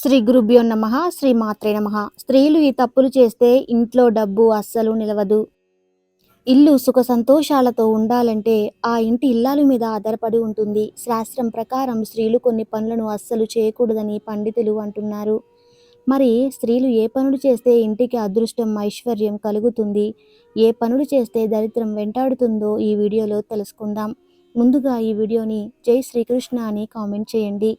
శ్రీ గురుభ్యో నమః. శ్రీ మాత్రే నమః. స్త్రీలు ఈ తప్పులు చేస్తే ఇంట్లో డబ్బు అస్సలు నిలవదు. ఇల్లు సుఖ సంతోషాలతో ఉండాలంటే ఆ ఇంటి ఇల్లాలు మీద ఆధారపడి ఉంటుంది. శాస్త్రం ప్రకారం స్త్రీలు కొన్ని పనులను అస్సలు చేయకూడదని పండితులు అంటున్నారు. మరి స్త్రీలు ఏ పనులు చేస్తే ఇంటికి అదృష్టం, ఐశ్వర్యం కలుగుతుంది, ఏ పనులు చేస్తే దరిద్రం వెంటాడుతుందో ఈ వీడియోలో తెలుసుకుందాం. ముందుగా ఈ వీడియోని జై శ్రీకృష్ణ అని కామెంట్ చేయండి.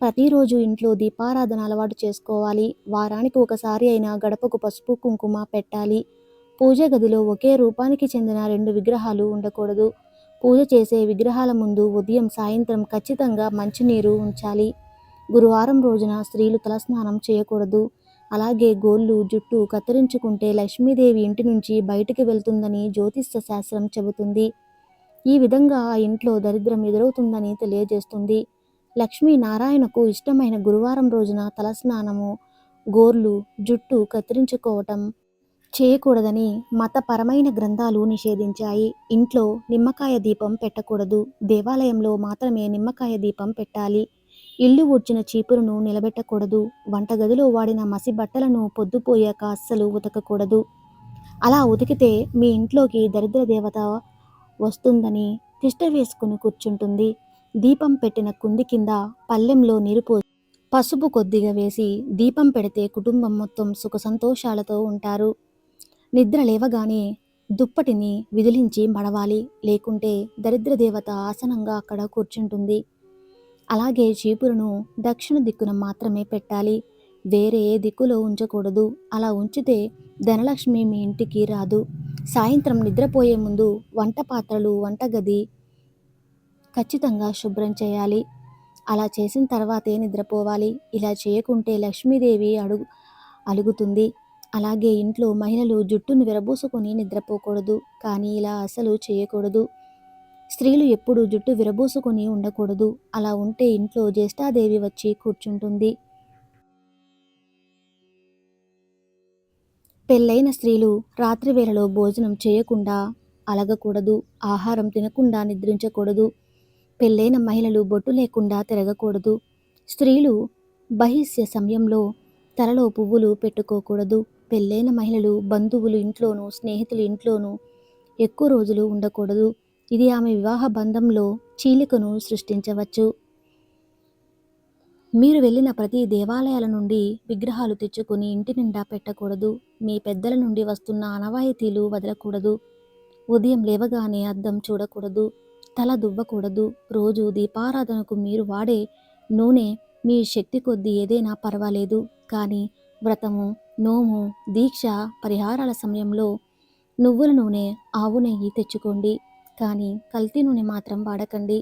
ప్రతిరోజు ఇంట్లో దీపారాధన అలవాటు చేసుకోవాలి. వారానికి ఒకసారి అయినా గడపకు పసుపు కుంకుమ పెట్టాలి. పూజ గదిలో ఒకే రూపానికి చెందిన 2 విగ్రహాలు ఉండకూడదు. పూజ చేసే విగ్రహాల ముందు ఉదయం సాయంత్రం ఖచ్చితంగా మంచినీరు ఉంచాలి. గురువారం రోజున స్త్రీలు తలస్నానం చేయకూడదు. అలాగే గోళ్ళు, జుట్టు కత్తిరించుకుంటే లక్ష్మీదేవి ఇంటి నుంచి బయటికి వెళ్తుందని జ్యోతిష్య శాస్త్రం చెబుతుంది. ఈ విధంగా ఆ ఇంట్లో దరిద్రం ఎదురవుతుందని తెలియజేస్తుంది. లక్ష్మీనారాయణకు ఇష్టమైన గురువారం రోజున తలస్నానము, గోర్లు, జుట్టు కత్తిరించుకోవటం చేయకూడదని మతపరమైన గ్రంథాలు నిషేధించాయి. ఇంట్లో నిమ్మకాయ దీపం పెట్టకూడదు. దేవాలయంలో మాత్రమే నిమ్మకాయ దీపం పెట్టాలి. ఇల్లు ఊడ్చిన చీపురును నిలబెట్టకూడదు. వంటగదిలో వాడిన మసి బట్టలను పొద్దుపోయాక అస్సలు ఉతకకూడదు. అలా ఉతికితే మీ ఇంట్లోకి దరిద్ర దేవత వస్తుందని తిష్ట వేసుకుని కూర్చుంటుంది. దీపం పెట్టిన కుంది కింద పళ్ళెంలో నీరు పోసి పసుపు కొద్దిగా వేసి దీపం పెడితే కుటుంబం మొత్తం సుఖ సంతోషాలతో ఉంటారు. నిద్ర లేవగానే దుప్పటిని విదిలించి మడవాలి. లేకుంటే దరిద్ర దేవత ఆసనంగా అక్కడ కూర్చుంటుంది. అలాగే చీపురును దక్షిణ దిక్కున మాత్రమే పెట్టాలి. వేరే ఏ దిక్కులో ఉంచకూడదు. అలా ఉంచితే ధనలక్ష్మి మీ ఇంటికి రాదు. సాయంత్రం నిద్రపోయే ముందు వంట పాత్రలు, వంటగది ఖచ్చితంగా శుభ్రం చేయాలి. అలా చేసిన తర్వాతే నిద్రపోవాలి. ఇలా చేయకుంటే లక్ష్మీదేవి అలుగుతుంది. అలాగే ఇంట్లో మహిళలు జుట్టును విరబూసుకొని నిద్రపోకూడదు. కానీ ఇలా అసలు చేయకూడదు. స్త్రీలు ఎప్పుడూ జుట్టు విరబూసుకొని ఉండకూడదు. అలా ఉంటే ఇంట్లో జ్యేష్ఠాదేవి వచ్చి కూర్చుంటుంది. పెళ్ళైన స్త్రీలు రాత్రి వేళలో భోజనం చేయకుండా అలగకూడదు. ఆహారం తినకుండా నిద్రించకూడదు. పెళ్ళైన మహిళలు బొట్టు లేకుండా తిరగకూడదు. స్త్రీలు బహిష్య సమయంలో తలలో పువ్వులు పెట్టుకోకూడదు. పెళ్ళైన మహిళలు బంధువులు ఇంట్లోనూ, స్నేహితుల ఇంట్లోనూ ఎక్కువ రోజులు ఉండకూడదు. ఇది ఆమె వివాహ బంధంలో చీలికను సృష్టించవచ్చు. మీరు వెళ్ళిన ప్రతి దేవాలయాల నుండి విగ్రహాలు తెచ్చుకొని ఇంటి నిండా పెట్టకూడదు. మీ పెద్దల నుండి వస్తున్న ఆనవాయితీలు వదలకూడదు. ఉదయం లేవగానే అద్దం చూడకూడదు. తల దువ్వకూడదు. రోజు దీపారాధనకు మీరు వాడే నూనె మీ శక్తి కొద్దీ ఏదైనా పర్వాలేదు. కానీ వ్రతము, నోము, దీక్ష, పరిహారాల సమయంలో నువ్వుల నూనె, ఆవు నెయ్యి తెచ్చుకోండి. కానీ కల్తీ నూనె మాత్రం వాడకండి.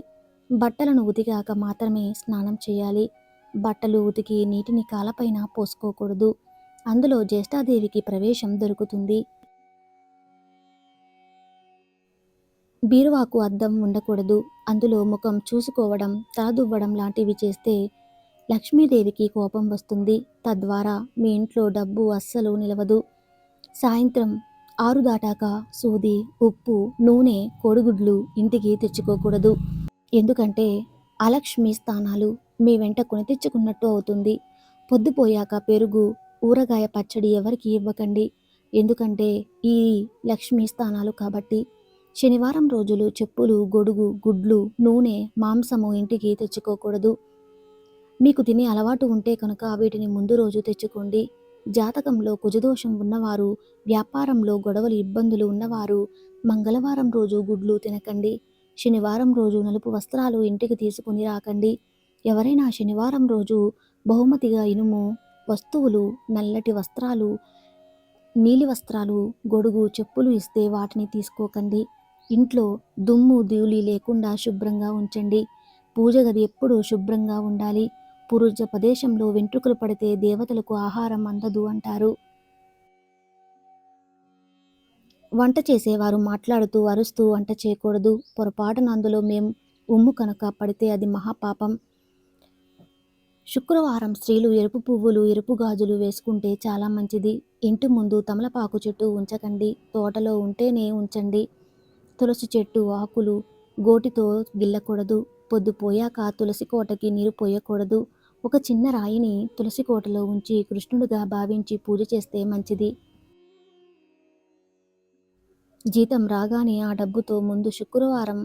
బట్టలను ఉతికాక మాత్రమే స్నానం చేయాలి. బట్టలు ఉతికి నీటిని కాలపైన పోసుకోకూడదు. అందులో జ్యేష్ఠాదేవికి ప్రవేశం దొరుకుతుంది. బీరువాకు అద్దం ఉండకూడదు. అందులో ముఖం చూసుకోవడం, తల దువ్వడం లాంటివి చేస్తే లక్ష్మీదేవికి కోపం వస్తుంది. తద్వారా మీ ఇంట్లో డబ్బు అస్సలు నిలవదు. సాయంత్రం 6 దాటాక సూది, ఉప్పు, నూనె, కోడిగుడ్లు ఇంటికి తెచ్చుకోకూడదు. ఎందుకంటే అలక్ష్మి స్థానాలు మీ వెంట కొని తెచ్చుకున్నట్టు అవుతుంది. పొద్దుపోయాక పెరుగు, ఊరగాయ పచ్చడి ఎవరికి ఇవ్వకండి. ఎందుకంటే ఈ లక్ష్మీ స్థానాలు కాబట్టి. శనివారం రోజులు చెప్పులు, గొడుగు, గుడ్లు, నూనె, మాంసము ఇంటికి తెచ్చుకోకూడదు. మీకు తినే అలవాటు ఉంటే కనుక వీటిని ముందు రోజు తెచ్చుకోండి. జాతకంలో కుజదోషం ఉన్నవారు, వ్యాపారంలో గొడవలు, ఇబ్బందులు ఉన్నవారు మంగళవారం రోజు గుడ్లు తినకండి. శనివారం రోజు నలుపు వస్త్రాలు ఇంటికి తీసుకుని రాకండి. ఎవరైనా శనివారం రోజు బహుమతిగా ఇనుము వస్తువులు, నల్లటి వస్త్రాలు, నీలి వస్త్రాలు, గొడుగు, చెప్పులు ఇస్తే వాటిని తీసుకోకండి. ఇంట్లో దుమ్ము, ధూళి లేకుండా శుభ్రంగా ఉంచండి. పూజ గది ఎప్పుడూ శుభ్రంగా ఉండాలి. పూజ ప్రదేశంలో వెంట్రుకలు పడితే దేవతలకు ఆహారం అందదు అంటారు. వంట చేసేవారు మాట్లాడుతూ, అరుస్తూ వంట చేయకూడదు. పొరపాటున అందులో ఉమ్ము కనుక పడితే అది మహాపాపం. శుక్రవారం స్త్రీలు ఎరుపు పువ్వులు, ఎరుపు గాజులు వేసుకుంటే చాలా మంచిది. ఇంటి ముందు తమలపాకు చెట్టు ఉంచకండి. తోటలో ఉంటేనే ఉంచండి. తులసి చెట్టు ఆకులు గోటితో గిల్లకూడదు. పొద్దుపోయాక తులసి కోటకి నీరు పోయకూడదు. ఒక చిన్న రాయిని తులసి కోటలో ఉంచి కృష్ణుడిగా భావించి పూజ చేస్తే మంచిది. జీతం రాగానే ఆ డబ్బుతో ముందు శుక్రవారం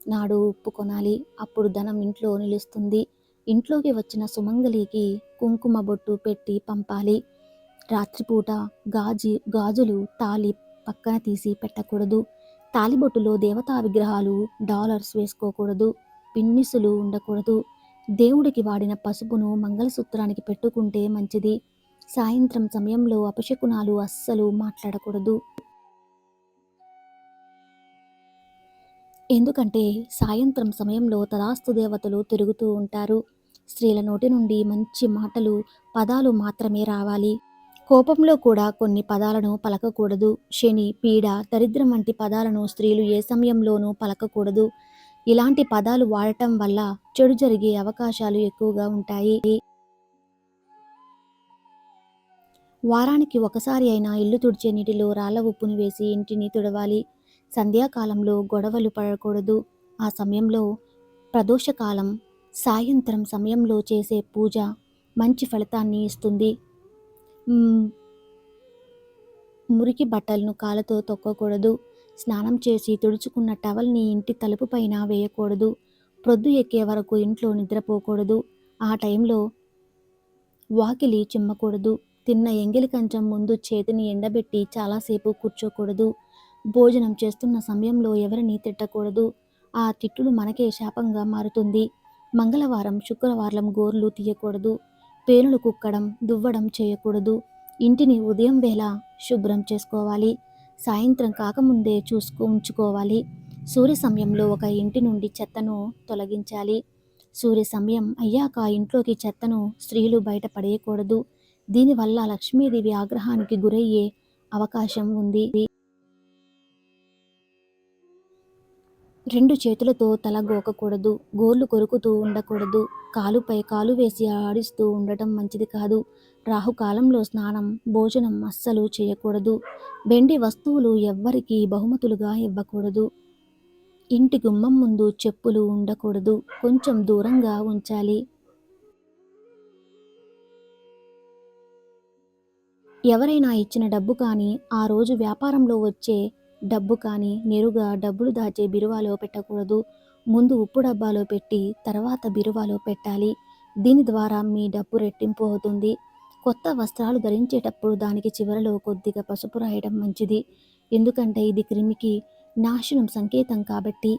నాడు ఉప్పు కొనాలి. అప్పుడు ధనం ఇంట్లో నిలుస్తుంది. ఇంట్లోకి వచ్చిన సుమంగళికి కుంకుమ బొట్టు పెట్టి పంపాలి. రాత్రిపూట గాజులు తాళి పక్కన తీసి పెట్టకూడదు. తాలిబొట్టులో దేవతా విగ్రహాలు, డాలర్స్ వేసుకోకూడదు. పిన్నిసులు ఉండకూడదు. దేవుడికి వాడిన పసుపును మంగళసూత్రానికి పెట్టుకుంటే మంచిది. సాయంత్రం సమయంలో అపశకునాలు అస్సలు మాట్లాడకూడదు. ఎందుకంటే సాయంత్రం సమయంలో తదాస్తు దేవతలు తిరుగుతూ ఉంటారు. స్త్రీల నోటి నుండి మంచి మాటలు, పదాలు మాత్రమే రావాలి. కోపంలో కూడా కొన్ని పదాలను పలకకూడదు. శని, పీడ, దరిద్రం వంటి పదాలను స్త్రీలు ఏ సమయంలోనూ పలకకూడదు. ఇలాంటి పదాలు వాడటం వల్ల చెడు జరిగే అవకాశాలు ఎక్కువగా ఉంటాయి. వారానికి ఒకసారి అయినా ఇల్లు తుడిచే నీటిలో రాళ్ల ఉప్పును వేసి ఇంటిని తుడవాలి. సంధ్యాకాలంలో గొడవలు పడకూడదు. ఆ సమయంలో ప్రదోషకాలం సాయంత్రం సమయంలో చేసే పూజ మంచి ఫలితాన్ని ఇస్తుంది. మురికి బట్టలను కాళ్ళతో తొక్కకూడదు. స్నానం చేసి తుడుచుకున్న టవల్ని ఇంటి తలుపు పైన వేయకూడదు. ప్రొద్దు ఎక్కే వరకు ఇంట్లో నిద్రపోకూడదు. ఆ టైంలో వాకిలి చిమ్మకూడదు. తిన్న ఎంగిలి కంచం ముందు చేతిని ఎండబెట్టి చాలాసేపు కూర్చోకూడదు. భోజనం చేస్తున్న సమయంలో ఎవరిని తిట్టకూడదు. ఆ తిట్టులు మనకే శాపంగా మారుతుంది. మంగళవారం, శుక్రవారం గోర్లు తీయకూడదు. పేనులు కుక్కడం, దువ్వడం చేయకూడదు. ఇంటిని ఉదయం వేళ శుభ్రం చేసుకోవాలి. సాయంత్రం కాకముందే ఉంచుకోవాలి. సూర్య సమయంలో ఒక ఇంటి నుండి చెత్తను తొలగించాలి. సూర్య సమయం అయ్యాక ఇంట్లోకి చెత్తను స్త్రీలు బయట పడేయకూడదు. దీనివల్ల లక్ష్మీదేవి ఆగ్రహానికి గురయ్యే అవకాశం ఉంది. 2 చేతులతో తల గోకకూడదు. గోర్లు కొరుకుతూ ఉండకూడదు. కాలుపై కాలు వేసి ఆడిస్తూ ఉండటం మంచిది కాదు. రాహుకాలంలో స్నానం, భోజనం అస్సలు చేయకూడదు. వెండి వస్తువులు ఎవ్వరికీ బహుమతులుగా ఇవ్వకూడదు. ఇంటి గుమ్మం ముందు చెప్పులు ఉండకూడదు. కొంచెం దూరంగా ఉంచాలి. ఎవరైనా ఇచ్చిన డబ్బు కానీ, ఆ రోజు వ్యాపారంలో వచ్చే డబ్బు కానీ నేరుగా డబ్బులు దాచే బిరువాలో పెట్టకూడదు. ముందు ఉప్పు డబ్బాలో పెట్టి తర్వాత బిరువాలో పెట్టాలి. దీని ద్వారా మీ డబ్బు రెట్టింపు అవుతుంది. కొత్త వస్త్రాలు ధరించేటప్పుడు దానికి చివరలో కొద్దిగా పసుపు రాయడం మంచిది. ఎందుకంటే ఇది క్రిమికి నాశనం సంకేతం కాబట్టి.